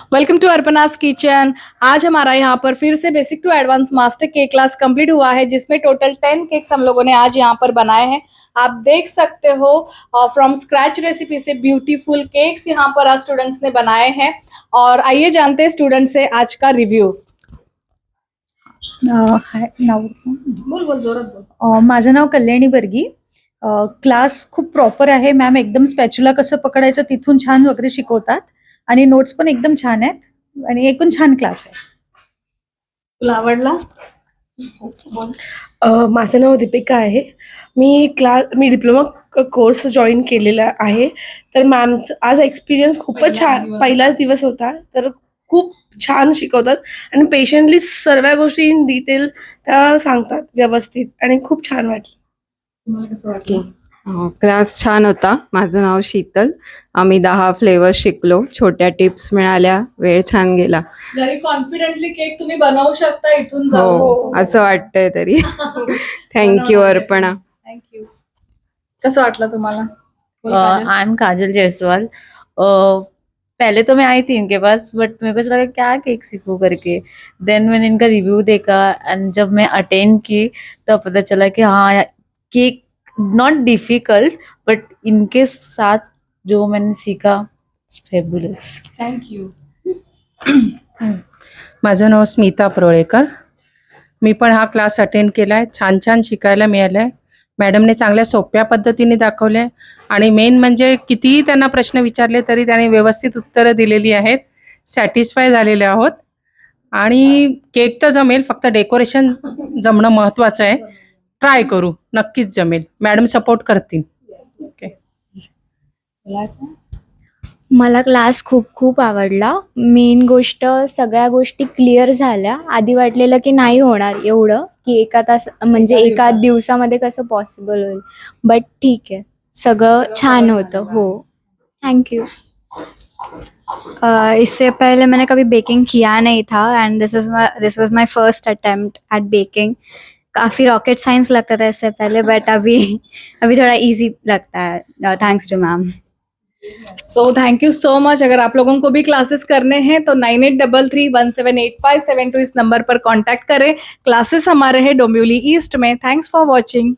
Welcome to अर्पणास kitchen. आज हमारा यहाँ पर फिर से basic to advance master cake class complete हुआ है, जिसमें टोटल 10 केक्स हम लोगों ने आज यहाँ पर बनाए हैं। आप देख सकते हो from scratch recipe say beautiful cakes यहाँ पर आज स्टूडेंट्स ने बनाए हैं। और आइए जानते हैं स्टूडेंट से आज का रिव्यू। बोल जोरात बोल। माझं नाव कल्याणी बर्गी. क्लास खूप प्रॉपर आहे मॅम. एकदम स्पॅच्युला कसं पकडायचं तिथून छान वगैरे शिकवतात आणि नोट्स पण एकदम छान आहेत आणि एकूण छान क्लास आहे. तुला आवडला? माझं नाव दीपिका आहे. मी डिप्लोमा कोर्स जॉईन केलेला आहे. तर मॅमचं आज एक्सपिरियन्स खूपच छान. पहिलाच दिवस होता, तर खूप छान शिकवतात आणि पेशंटली सर्व गोष्टी इन डिटेल त्या सांगतात व्यवस्थित आणि खूप छान वाटलं. तुम्हाला कसं वाटलं? क्लास छान होता. माझं नाव शीतल. आम्ही 10 फ्लेवर्स शिकलो. छोट्या टिप्स मिळाल्या. वेळ छान गेला. घरी कॉन्फिडेंटली केक तुम्ही बनवू शकता इथून जाऊन. हो, असं वाटतंय तरी. थँक्यू अर्पणा. थँक्यू. कसं वाटलं तुम्हाला? I am Kajal Jaiswal. पहले तो मैं आई थी इनके पास, बट मेरे को ऐसा लगा क्या केक सीखूं करके. देन मैंने इनका रिव्यू देखा एंड जब मैं अटेंड की तब पता चला कि हाँ, केक नॉट डिफिकल्ट बट इनके साथ जो मैंने सीखा फेबुलस. थँक्यू. माझं नाव स्मिता परोळेकर. मी पण हा क्लास अटेंड केला आहे. छान छान शिकायला मिळालं आहे. मॅडमने चांगल्या सोप्या पद्धतीने दाखवले आणि मेन म्हणजे कितीही त्यांना प्रश्न विचारले तरी त्याने व्यवस्थित उत्तरं दिलेली आहेत. सॅटिस्फाय झालेले आहोत आणि केक तर जमेल, फक्त डेकोरेशन जमणं महत्त्वाचं आहे. ट्राय करू, नक्कीच जमेल. मॅडम सपोर्ट करतील. ओके. मला क्लास खूप आवडला. मेन गोष्ट सगळ्या गोष्टी क्लिअर झाल्या. आधी वाटलेलं की नाही होणार एवढं, की एका तास म्हणजे एका दिवसामध्ये कसं पॉसिबल होईल, बट ठीक आहे, सगळं छान होतं. हो, थँक्यू. इससे पहले मैंने कभी बेकिंग किया नहीं था एंड दिस वाज माय फर्स्ट अटेम्प्ट एट बेकिंग. काफ़ी रॉकेट साइंस लगता था इससे पहले, बट अभी थोड़ा इजी लगता है thanks to ma'am. So thank you so much. अगर आप लोगों को भी क्लासेस करने हैं तो 9833178572 इस नंबर पर कांटेक्ट करें. क्लासेस हमारे हैं डोंबिवली ईस्ट में. Thanks for watching.